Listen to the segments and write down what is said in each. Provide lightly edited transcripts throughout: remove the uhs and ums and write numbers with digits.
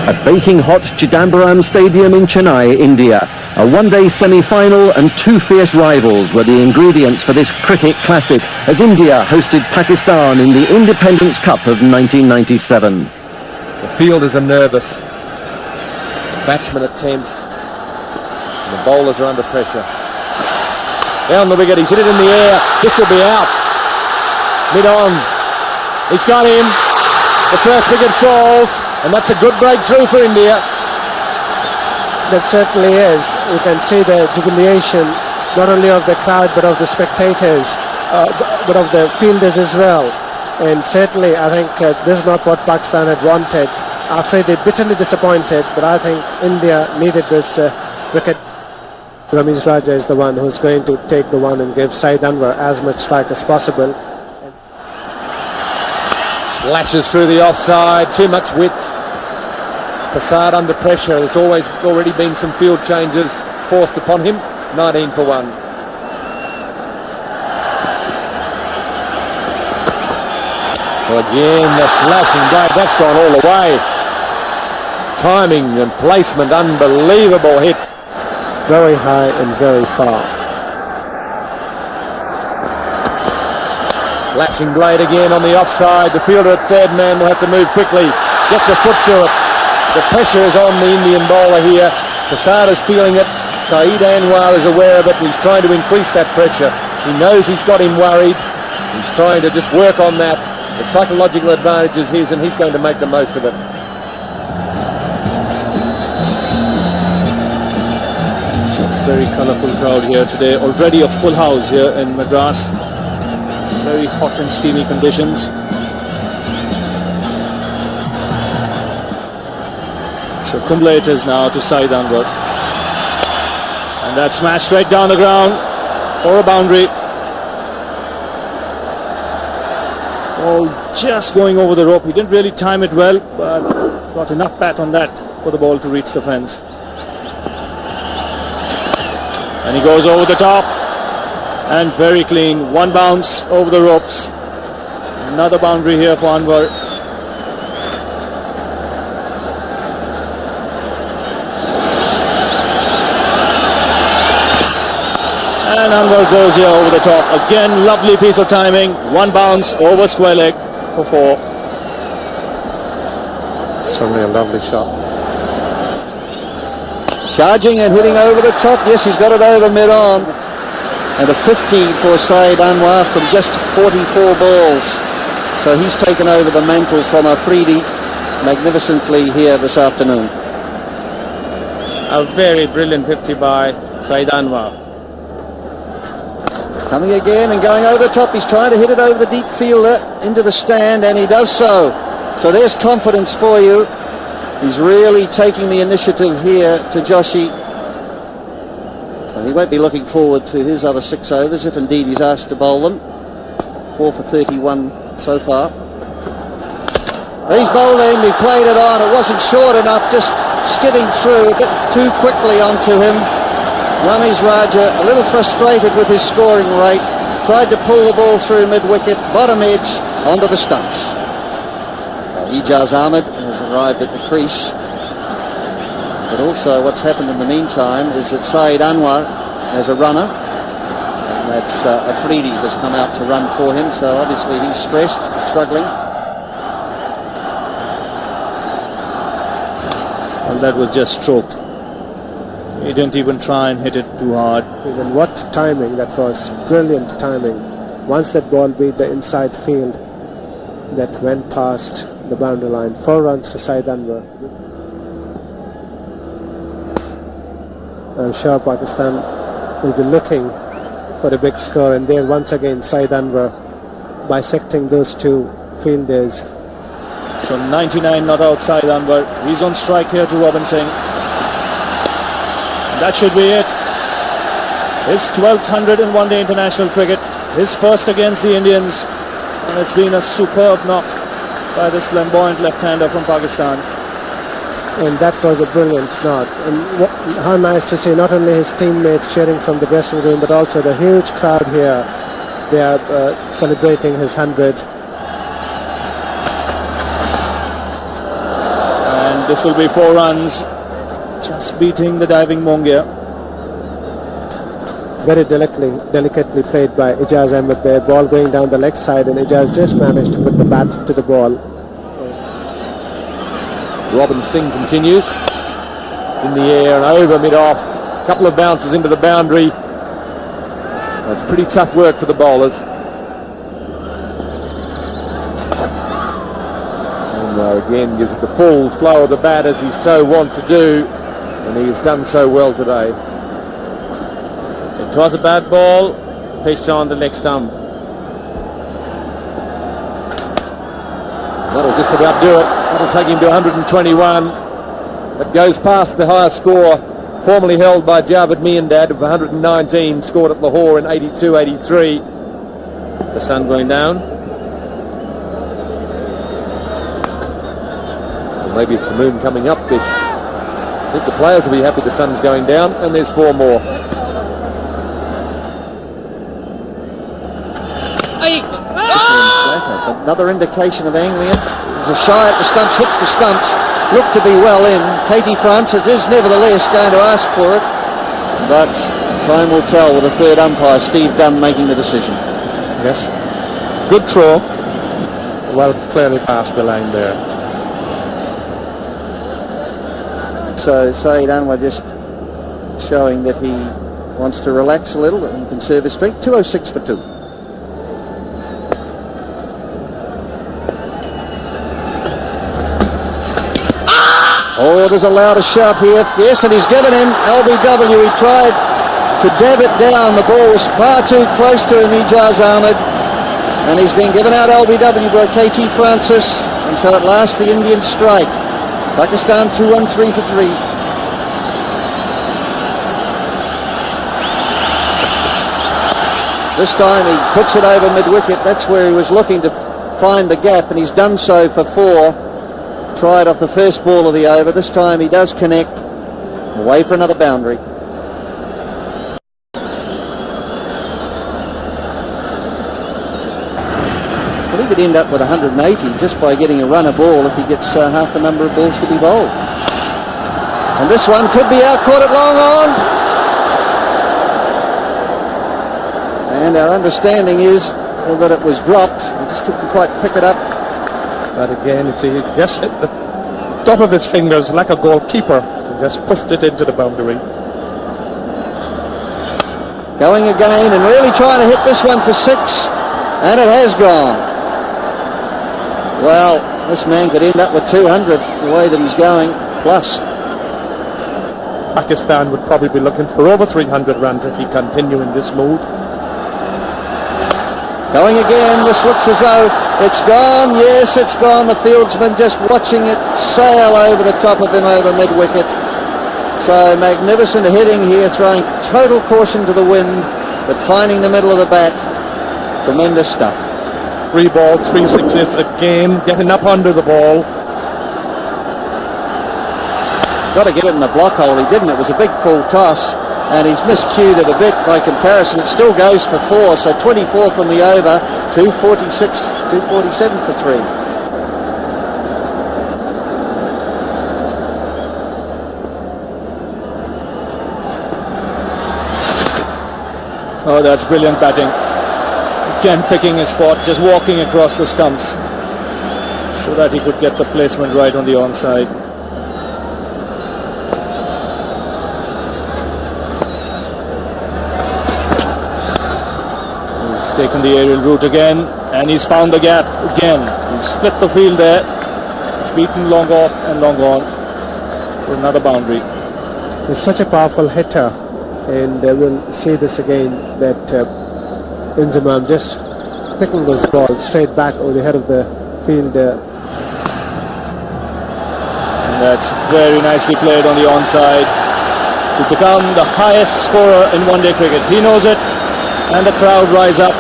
At baking hot Chidambaram Stadium in Chennai, India, a one-day semi-final and two fierce rivals were the ingredients for this cricket classic as India hosted Pakistan in the Independence Cup of 1997. The fielders are nervous, the batsmen are tense, and the bowlers are under pressure. Down the wicket, he's hit it in the air, this will be out. Mid-on, he's got him, the first wicket falls, and that's a good breakthrough for India. That certainly is. You can see the jubilation not only of the crowd but of the spectators, but of the fielders as well. And certainly I think this is not what Pakistan had wanted. After they're bitterly disappointed, but I think India needed this wicket. Ramesh Raja is the one who's going to take the one and give Saeed Anwar as much strike as possible. Slashes through the offside, too much width. Prasad under pressure, there's already been some field changes forced upon him. 19 for 1. Well, again, the flashing blade, that's gone all the way. Timing and placement, unbelievable hit. Very high and very far. Flashing blade again on the offside. The fielder at third man will have to move quickly. Gets a foot to it. The pressure is on the Indian bowler here. Prasad is feeling it. Saeed Anwar is aware of it. He's trying to increase that pressure. He knows he's got him worried. He's trying to just work on that. The psychological advantage is his, and he's going to make the most of it. It's a very colourful crowd here today. Already a full house here in Madras. Very hot and steamy conditions. So Kumble it is now to Saeed Anwar. And that's smashed straight down the ground for a boundary. Oh, just going over the rope. He didn't really time it well, but got enough bat on that for the ball to reach the fence. And he goes over the top. And very clean. One bounce over the ropes. Another boundary here for Anwar. And Anwar goes here over the top. Again, lovely piece of timing. One bounce over square leg for 4. Certainly a lovely shot. Charging and hitting over the top. Yes, he's got it over mid-on. And a 50 for Saeed Anwar from just 44 balls. So he's taken over the mantle from Afridi magnificently here this afternoon. A very brilliant 50 by Saeed Anwar. Coming again and going over the top. He's trying to hit it over the deep fielder into the stand, and he does so. So there's confidence for you. He's really taking the initiative here to Joshi. So he won't be looking forward to his other 6 overs if indeed he's asked to bowl them. 4 for 31 so far. He's bowling, he played it on, it wasn't short enough, just skidding through a bit too quickly onto him. Ramesh Raja a little frustrated with his scoring rate, tried to pull the ball through mid-wicket, bottom edge, onto the stumps. Ijaz Ahmed has arrived at the crease. But also what's happened in the meantime is that Saeed Anwar has a runner. And that's Afridi has come out to run for him, so obviously he's stressed, struggling. Well, that was just stroked. He didn't even try and hit it too hard. Even what timing that was, brilliant timing. Once that ball beat the inside field, that went past the boundary line. 4 runs to Saeed Anwar. I'm sure Pakistan will be looking for a big score, and there once again Saeed Anwar bisecting those two fielders. So 99 not outside Anwar. He's on strike here to Robin Singh. And that should be it. His 12th 100 in one-day international cricket. His first against the Indians. And it's been a superb knock by this flamboyant left-hander from Pakistan. And that was a brilliant knock. And how nice to see not only his teammates cheering from the dressing room, but also the huge crowd here. They are celebrating his 100. And this will be 4 runs, just beating the diving Mongia. Very delicately played by Ijaz Ahmed there. Ball going down the leg side, and Ijaz just managed to put the bat to the ball. Robin Singh continues in the air and over mid-off. A couple of bounces into the boundary. That's pretty tough work for the bowlers. Anwar again gives it the full flow of the bat as he's so wont to do, and he has done so well today. It was a bad ball, pitched on the leg stump. That'll just about do it. That'll take him to 121. That goes past the highest score formerly held by Javed Miandad of 119, scored at Lahore in 82-83. The sun going down. Or maybe it's the moon coming up, Bish. I think the players will be happy the sun's going down, and there's 4 more. Another indication of angling it. There's a shy at the stumps, hits the stumps, looked to be well in. Katie Francis is nevertheless going to ask for it, but time will tell with the third umpire, Steve Dunn, making the decision. Yes, good throw. Well, clearly past the line there. So Saeed Anwar just showing that he wants to relax a little and conserve his strength. 206 for 2. Oh, there's a louder shout here. Yes, and he's given him LBW. He tried to dab it down. The ball was far too close to him, Ijaz Ahmed. And he's been given out LBW by KT Francis. And so at last the Indians strike. Pakistan 2-1-3 for 3. This time he puts it over mid-wicket. That's where he was looking to find the gap, and he's done so for 4. Tried off the first ball of the over. This time he does connect. Away for another boundary. I believe he'd end up with 180 just by getting a runner ball if he gets half the number of balls to be bowled. And this one could be out, caught it long on. And our understanding is that it was dropped. He just couldn't quite pick it up. But again, it's just hit the top of his fingers like a goalkeeper and just pushed it into the boundary. Going again and really trying to hit this one for 6, and it has gone. Well, this man could end up with 200 the way that he's going, plus. Pakistan would probably be looking for over 300 runs if he continue in this mood. Going again, this looks as though it's gone. Yes, it's gone. The fieldsman just watching it sail over the top of him over mid-wicket. So magnificent hitting here, throwing total caution to the wind, but finding the middle of the bat. Tremendous stuff. 3 balls, 3 sixes again, getting up under the ball. He's got to get it in the block hole. He didn't. It was a big full toss. And he's miscued it a bit by comparison. It still goes for 4, so 24 from the over, 246, 247 for 3. Oh, that's brilliant batting. Again, picking his spot, just walking across the stumps so that he could get the placement right on the onside. Taken the aerial route again, and he's found the gap again. He's split the field there. He's beaten long off and long on for another boundary. He's such a powerful hitter, and we'll see this again, that Inzamam just picking those balls straight back over the head of the field. And that's very nicely played on the onside to become the highest scorer in one-day cricket. He knows it, and the crowd rise up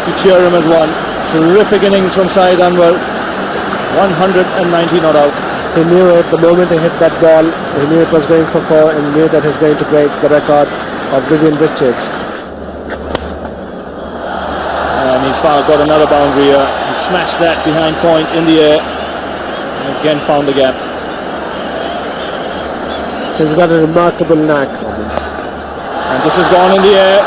to cheer him as one. Terrific innings from Saeed Anwar. 190 not out. He knew it the moment he hit that ball. He knew it was going for 4, and he knew that he's going to break the record of Vivian Richards. And he's got another boundary here. He smashed that behind point in the air, and again found the gap. He's got a remarkable knack. And this has gone in the air.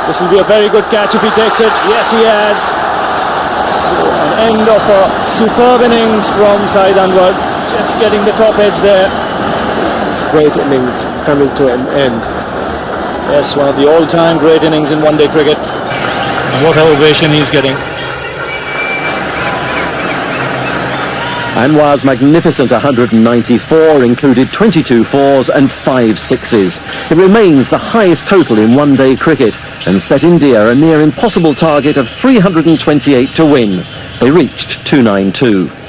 This will be a very good catch if he takes it. Yes, he has. So an end of a superb innings from Saeed Anwar. Just getting the top edge there. Great innings coming to an end. Yes, one of the all-time great innings in one-day cricket. What ovation he's getting. Anwar's magnificent 194 included 22 fours and 5 sixes. It remains the highest total in one-day cricket and set India a near impossible target of 328 to win. They reached 292.